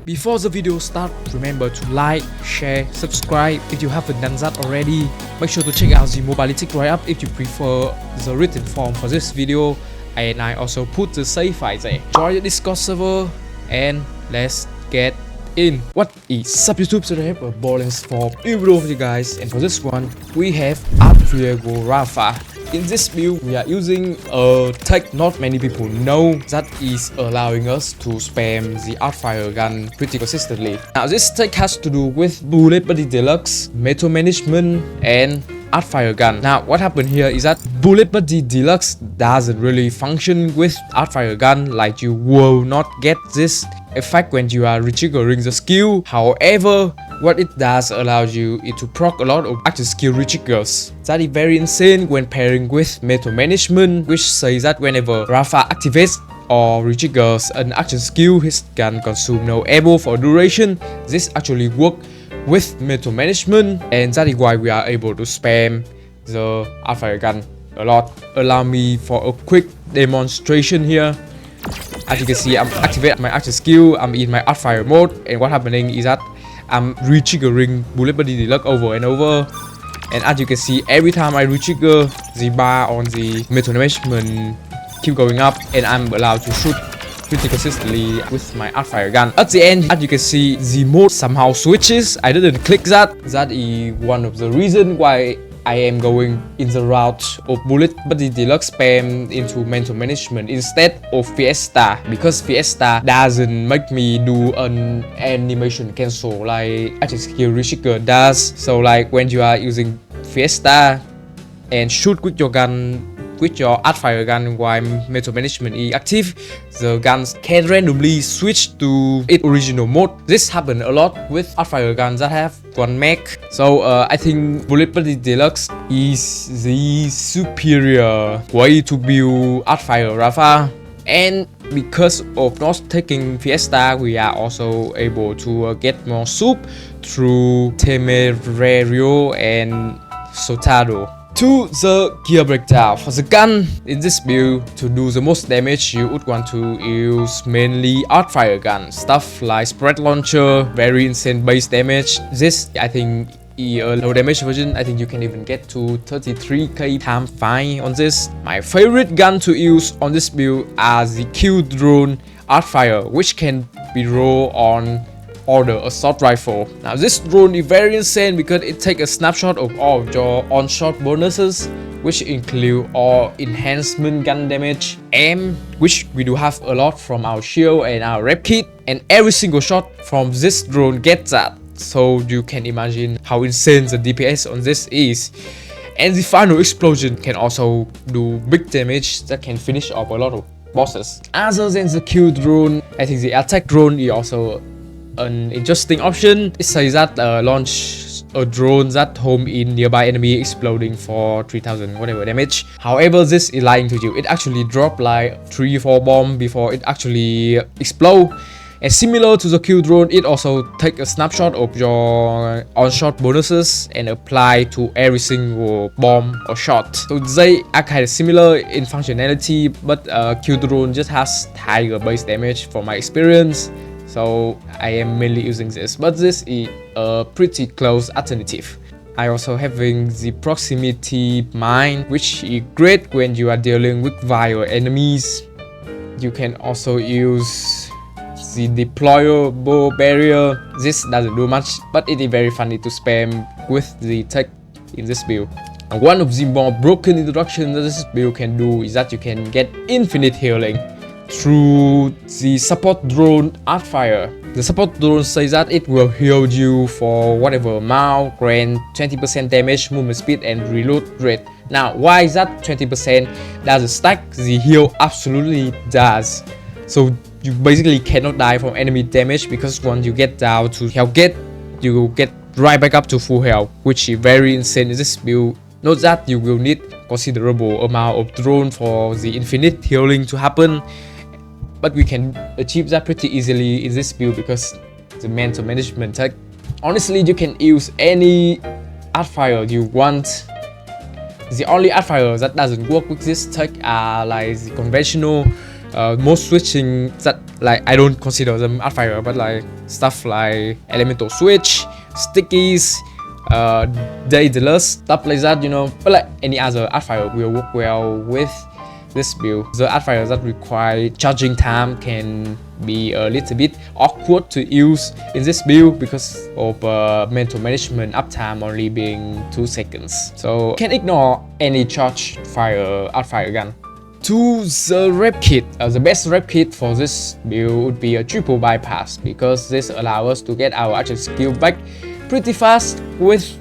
Before the video starts, remember to like, share, subscribe if you haven't done that already. Make sure to check out the mobility write-up if you prefer the written form for this video, and I also put the save file there. Join the Discord server and let's get in. What is up YouTube? Today I have a Borderlands for new video for you guys, and for this one we have Fuego Rafa. In this build, we are using a tech not many people know that is allowing us to spam the Artfire gun pretty consistently. Now, this tech has to do with Bullet Buddy Deluxe, Metal Management, and Artfire gun. Now, what happened here is that Bullet Buddy Deluxe doesn't really function with Artfire gun, like you will not get this effect when you are retriggering the skill. However, what it does allows you to proc a lot of active skill retriggers. That is very insane when pairing with Metal Management, which says that whenever Rafa activates or retriggers an action skill, his gun consumes no ammo for duration. This actually works with Metal Management, and that is why we are able to spam the Artfire gun a lot. Allow me for a quick demonstration here. As you can see, I'm activating my action skill, I'm in my Artfire mode, and what's happening is that I'm retriggering Bullet Buddy Deluxe over and over. And as you can see, every time I retrigger, the bar on the Metal Management keep going up, and I'm allowed to shoot pretty consistently with my Artfire gun. At the end, as you can see, the mode somehow switches. I didn't click that. That is one of the reasons why I am going in the route of Bullet Buddy Deluxe spam into Metal Management instead of Fiesta, because Fiesta doesn't make me do an animation cancel like action skill retrigger does. So like when you are using Fiesta and shoot with your gun, with your Artfire gun while Metal Management is active, the guns can randomly switch to its original mode. This happened a lot with Artfire guns that have one mech. So I think Bullet Buddy Deluxe is the superior way to build Artfire Rafa. And because of not taking Fiesta, we are also able to get more soup through Temerario and Sotado. To the gear breakdown. For the gun in this build, to do the most damage, you would want to use mainly Artfire gun. Stuff like spread launcher, very insane base damage. This, I think, is a low damage version. I think you can even get to 33k time fine on this. My favorite gun to use on this build are the Kill Drone Artfire, which can be rolled on order assault rifle. Now this drone is very insane because it takes a snapshot of all of your on-shot bonuses, which include all enhancement gun damage, aim, which we do have a lot from our shield and our rep kit, and every single shot from this drone gets that. So you can imagine how insane the DPS on this is. And the final explosion can also do big damage that can finish off a lot of bosses. Other than the kill drone, I think the attack drone is also an interesting option. It says that launch a drone that home in nearby enemy exploding for 3000 whatever damage. However, this is lying to you. It actually drop like 3-4 bombs before it actually explode. And similar to the kill drone, it also take a snapshot of your on-shot bonuses and apply to every single bomb or shot. So they are kind of similar in functionality, but kill drone just has higher base damage from my experience. So I am mainly using this, but this is a pretty close alternative. I also having the proximity mine, which is great when you are dealing with viral enemies. You can also use the deployable barrier. This doesn't do much, but it is very funny to spam with the tech in this build. And one of the more broken introductions that this build can do is that you can get infinite healing through the support drone Artfire. The support drone says that it will heal you for whatever amount, grant 20% damage, movement speed, and reload rate. Now, why is that 20%? Does it stack? The heal absolutely does. So you basically cannot die from enemy damage, because once you get down to health gate, you get right back up to full health, which is very insane in this build. Note that you will need considerable amount of drone for the infinite healing to happen, but we can achieve that pretty easily in this build because the mental management tech. Honestly, you can use any Artfire you want. The only Artfire that doesn't work with this tech are like the conventional most switching that, like, I don't consider them Artfire, but like stuff like elemental switch, stickies, Deluxe, stuff like that, you know. But like any other Artfire will work well with this build. The Artfire that require charging time can be a little bit awkward to use in this build because of mental management uptime only being 2 seconds. So you can ignore any charge fire Artfire gun. To the rep kit, the best rep kit for this build would be a triple bypass, because this allows us to get our archer skill back pretty fast with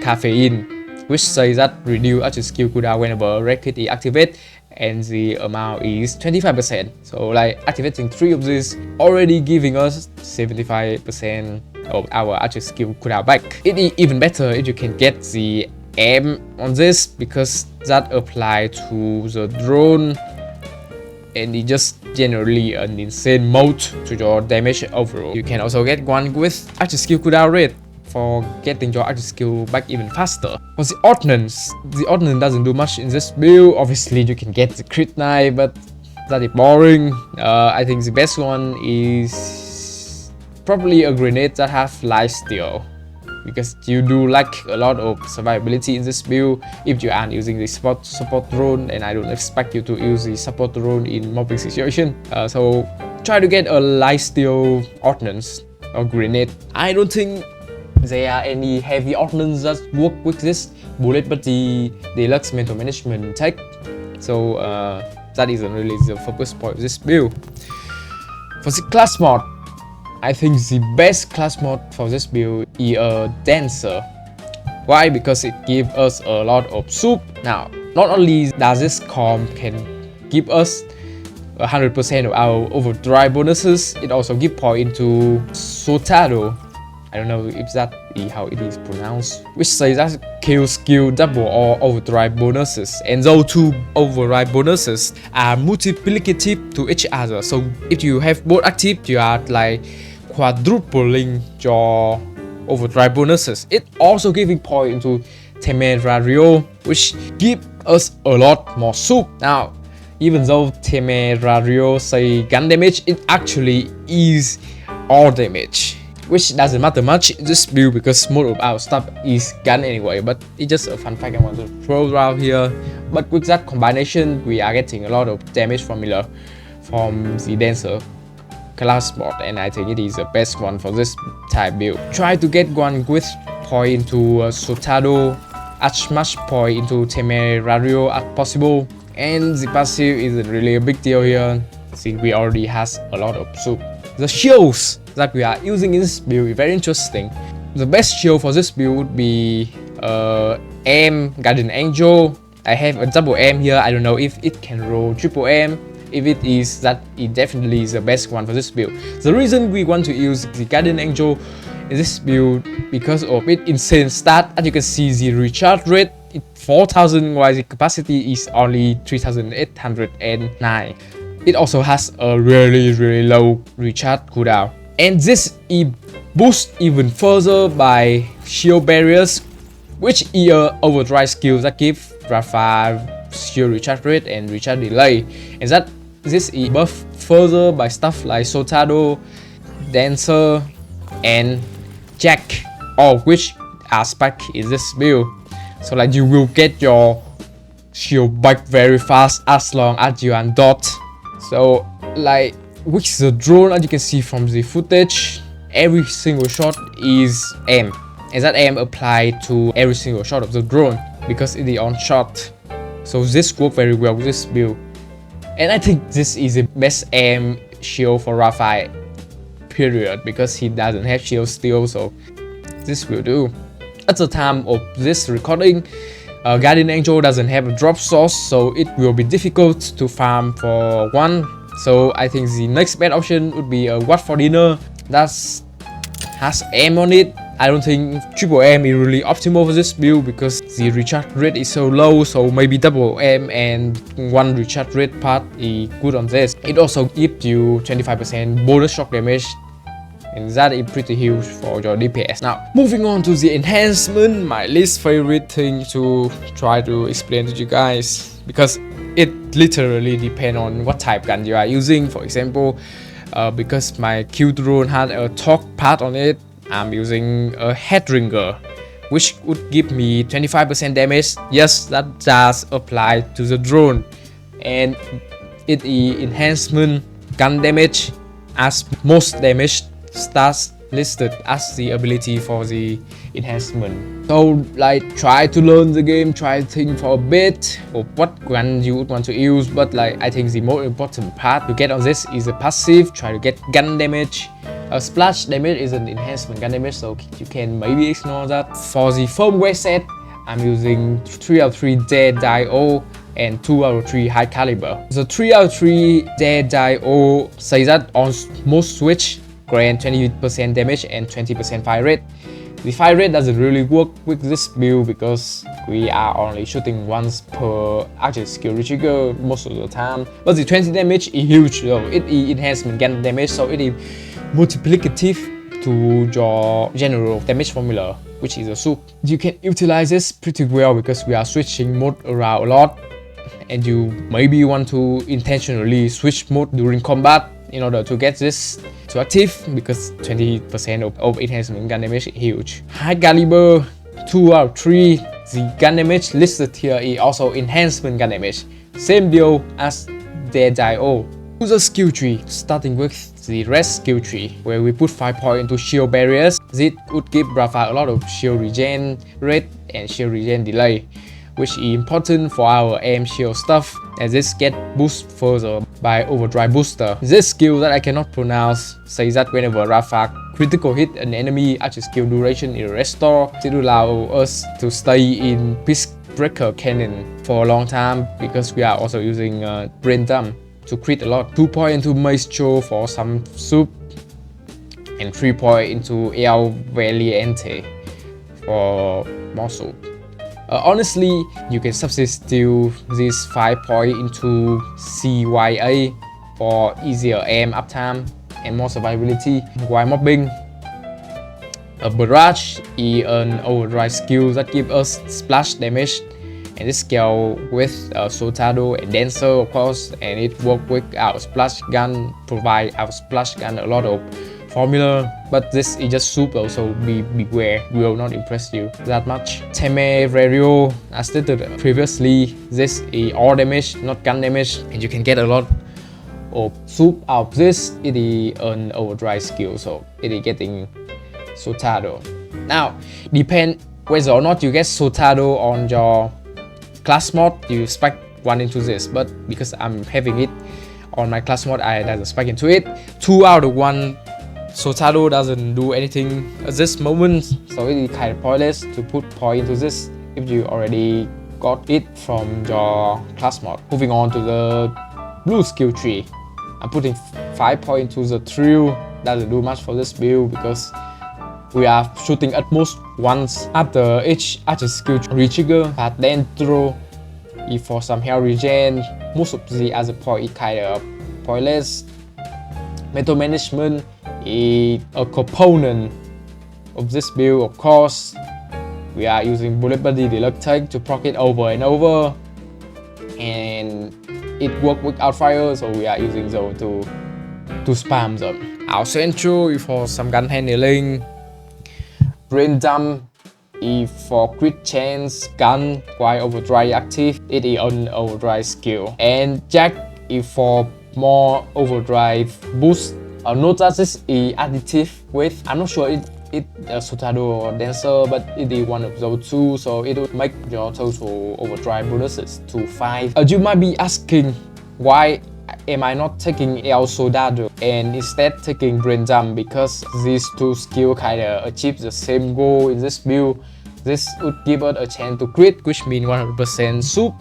caffeine, which says that reduce archer skill cooldown whenever rep kit is activated, and the amount is 25%. So like activating 3 of these already giving us 75% of our archer skill cooldown back. It is even better if you can get the aim on this, because that apply to the drone and it just generally an insane mode to your damage overall. You can also get one with archer skill cooldown rate for getting your archer skill back even faster. For the ordnance doesn't do much in this build. Obviously you can get the crit knife, but that is boring. I think the best one is probably a grenade that have lifesteal, because you do lack a lot of survivability in this build if you aren't using the support drone, and I don't expect you to use the support drone in mobbing situation. So try to get a lifesteal ordnance or grenade. I don't think there are any heavy ordnance that work with this bullet, but the Deluxe mental management tech. So that isn't really the focus point of this build. For the class mod, I think the best class mod for this build is a dancer. Why? Because it gives us a lot of soup. Now, not only does this comp can give us 100% of our overdrive bonuses, it also gives point into Sotado. I don't know if that is how it is pronounced, which says that kill skill double or overdrive bonuses, and those 2 overdrive bonuses are multiplicative to each other. So if you have both active, you are like quadrupling your overdrive bonuses. It also giving point into Temerario, which give us a lot more soup. Now, even though Temerario say gun damage, it actually is all damage, which doesn't matter much in this build because most of our stuff is gun anyway. But it's just a fun fact I want to throw around here. But with that combination, we are getting a lot of damage formula from the dancer class mod, and I think it is the best one for this type build. Try to get one with point into Sotado, as much point into Temerario as possible, and the passive isn't really a big deal here since we already has a lot of soup. The shields that we are using in this build is very interesting. The best shield for this build would be M Guardian Angel. I have a double M here. I don't know if it can roll triple M. If it is, that it definitely is the best one for this build. The reason we want to use the Guardian Angel in this build because of its insane stat. As you can see, the recharge rate is 4000 while the capacity is only 3809. It also has a really low recharge cooldown, and this is boosted even further by shield barriers, which is an overdrive skill that gives Rafa shield recharge rate and recharge delay, and that this is buffed further by stuff like Sotado, Dancer, and Jack, all of which are spec in this build. So like you will get your shield back very fast as long as you are dot. So like with the drone, as you can see from the footage, every single shot is aim, and that aim applied to every single shot of the drone. because it is on shot. So this works very well with this build. And I think this is the best aim shield for Rafa, period, because he doesn't have shield still, so this will do. At the time of this recording, Guardian Angel doesn't have a drop source, so it will be difficult to farm for one. So I think the next best option would be a What for Dinner that has aim on it. I don't think triple aim is really optimal for this build because the recharge rate is so low, so maybe double aim and one recharge rate part is good on this. It also gives you 25% bonus shock damage, and that is pretty huge for your DPS. Now, moving on to the enhancement, my least favorite thing to try to explain to you guys, because it literally depends on what type gun you are using. For example, because my Q drone had a torque part on it, I'm using a headringer, which would give me 25% damage. Yes, that does apply to the drone, and it is enhancement gun damage, as most damage starts listed as the ability for the enhancement. So like, try to learn the game, try to think for a bit of what gun you would want to use, but like, I think the most important part to get on this is a passive. Try to get gun damage. Splash damage is an enhancement gun damage, so you can maybe ignore that. For the firmware set, I'm using 3 out of 3 ZDIO and 2 out of 3 high caliber. The 3 out of 3 ZDIO says that on most switch grant 20% damage and 20% fire rate. The fire rate doesn't really work with this build because we are only shooting once per archer skill trigger most of the time. But the 20 damage is huge though. It is enhancement gun damage, so it is multiplicative to your general damage formula, which is a soup. You can utilize this pretty well because we are switching mode around a lot, and you maybe want to intentionally switch mode during combat in order to get this to active, because 20% of enhancement gun damage is huge. High caliber 2 out of 3. The gun damage listed here is also enhancement gun damage. Same deal as ZDIO. User skill tree, starting with the rest skill tree, where we put 5 points into shield barriers. This would give Rafa a lot of shield regen rate and shield regen delay, which is important for our aim shield stuff, as this get boosted further by overdrive booster. This skill that I cannot pronounce says that whenever Rafa critical hit an enemy, archer skill duration is restored. It will allow us to stay in Peace Breaker cannon for a long time, because we are also using brain dump to crit a lot. 2 points into Maestro for some soup, and 3 points into El Valiente for more soup. Honestly, you can substitute this 5 points into CYA for easier aim uptime and more survivability while mobbing. A barrage is an overdrive skill that gives us splash damage, and this scale with Soldado and Dancer, of course, and it works with our splash gun, provide our splash gun a lot of formula, but this is just super, so beware, will not impress you that much. Temerario, as stated previously, this is all damage, not gun damage, and you can get a lot of soup out of this. It is an overdrive skill, so it is getting Soldado. Now, depend whether or not you get Soldado on your class mod, you spike one into this, but because I'm having it on my class mod, I doesn't spike into it. 2 out of 1 Soldado doesn't do anything at this moment, so it is kind of pointless to put point into this if you already got it from your class mod. Moving on to the blue skill tree, I'm putting 5 points into the thrill. Doesn't do much for this build because we are shooting at most once after each archer skill retrigger, but then throw if for some health regen. Most of the other point is kind of pointless. Metal management is a component of this build, of course. We are using bullet body Deluxe tank to proc it over and over, and it works without fire, so we are using those to spam them. Our central is for some gun handling. Brain dump is for crit chance gun while overdrive active. It is an overdrive skill. And Jack is for more overdrive boost. Note that this is additive with, I'm not sure it a Sotado or Dancer, but it is one of those two, so it would make your total overdrive bonuses to 5. You might be asking, why am I not taking El Soldado and instead taking Brain Jump? Because these two skills kinda achieve the same goal in this build. This would give us a chance to crit, which means 100% soup.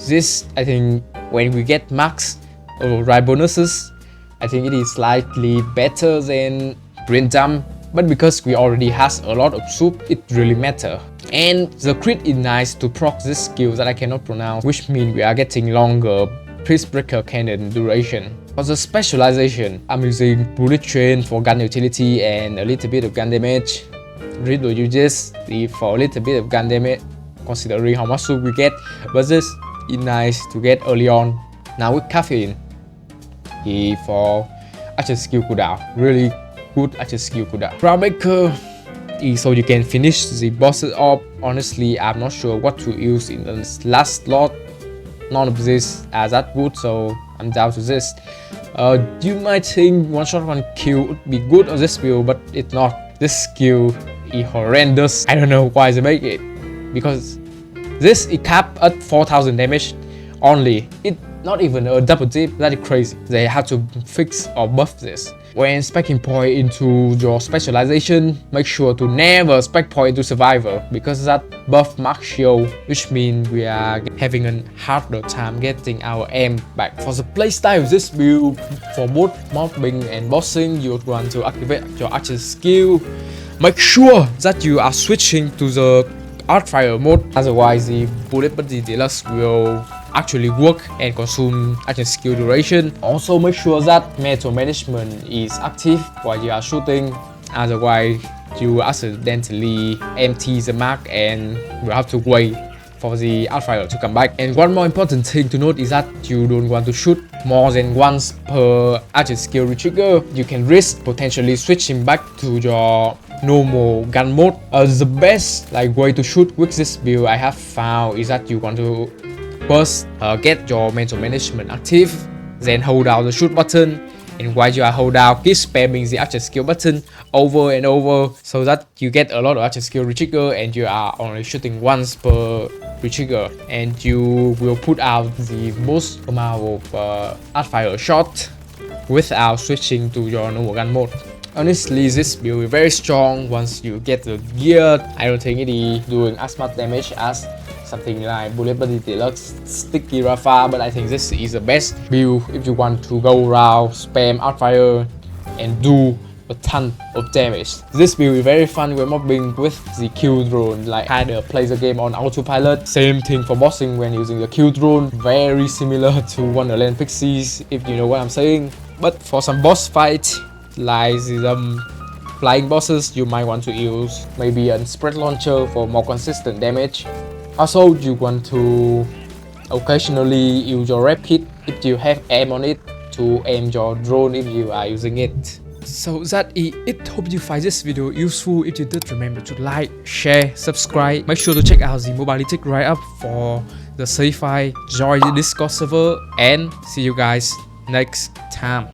This, I think, when we get max overdrive bonuses, I think it is slightly better than Brain Jump, but because we already has a lot of soup, it really matter. And the crit is nice to proc this skill that I cannot pronounce, which means we are getting longer Priest Breaker cannon duration. For the specialization, I'm using Bullet Train for gun utility and a little bit of gun damage. Riddle uses for a little bit of gun damage, considering how much soup we get, but this is nice to get early on. Now with Caffeine, for Archer skill cooldown, really good Archer skill cooldown. Groundbreaker, so you can finish the bosses off. Honestly, I'm not sure what to use in the last slot. None of this are that good, so I'm down to this. You might think one shot one kill would be good on this build, but it's not. This skill is horrendous. I don't know why they make it, because this is capped at 4000 damage only. It's not even a double dip. That is crazy. They have to fix or buff this. When specking point into your specialization, make sure to never spec point into survivor, because that buff max shield, which means we are having a harder time getting our aim back. For the playstyle of this build, for both mobbing and bossing, you want to activate your archer skill. Make sure that you are switching to the Artfire mode, otherwise the Bullet Buddy Deluxe will actually work and consume archer skill duration. Also make sure that metal management is active while you are shooting, otherwise you accidentally empty the mark and you have to wait for the Artfire to come back. And one more important thing to note is that you don't want to shoot more than once per archer skill retrigger. You can risk potentially switching back to your normal gun mode. The best way to shoot with this build I have found is that you want to first get your mental management active, then hold down the shoot button, and while you are hold down, keep spamming the archer skill button over and over, so that you get a lot of archer skill retrigger and you are only shooting once per retrigger, and you will put out the most amount of Artfire shot without switching to your normal gun mode. Honestly, this build is very strong once you get the gear. I don't think it is doing as much damage as something like Bullet Buddy Deluxe, Sticky Rafa, but I think this is the best build if you want to go around, spam Artfire and do a ton of damage. This build is very fun when mobbing with the Q drone, kinda plays the game on autopilot. Same thing for bossing when using the Q drone, very similar to Wonderland Pixies, if you know what I'm saying. But for some boss fights, like some flying bosses, you might want to use maybe a spread launcher for more consistent damage. Also, you want to occasionally use your rep kit if you have aim on it to aim your drone if you are using it. So that is it. Hope you find this video useful. If you did, remember to like, share, subscribe. Make sure to check out the mobility write up for the sci-fi. Join the Discord server and see you guys next time.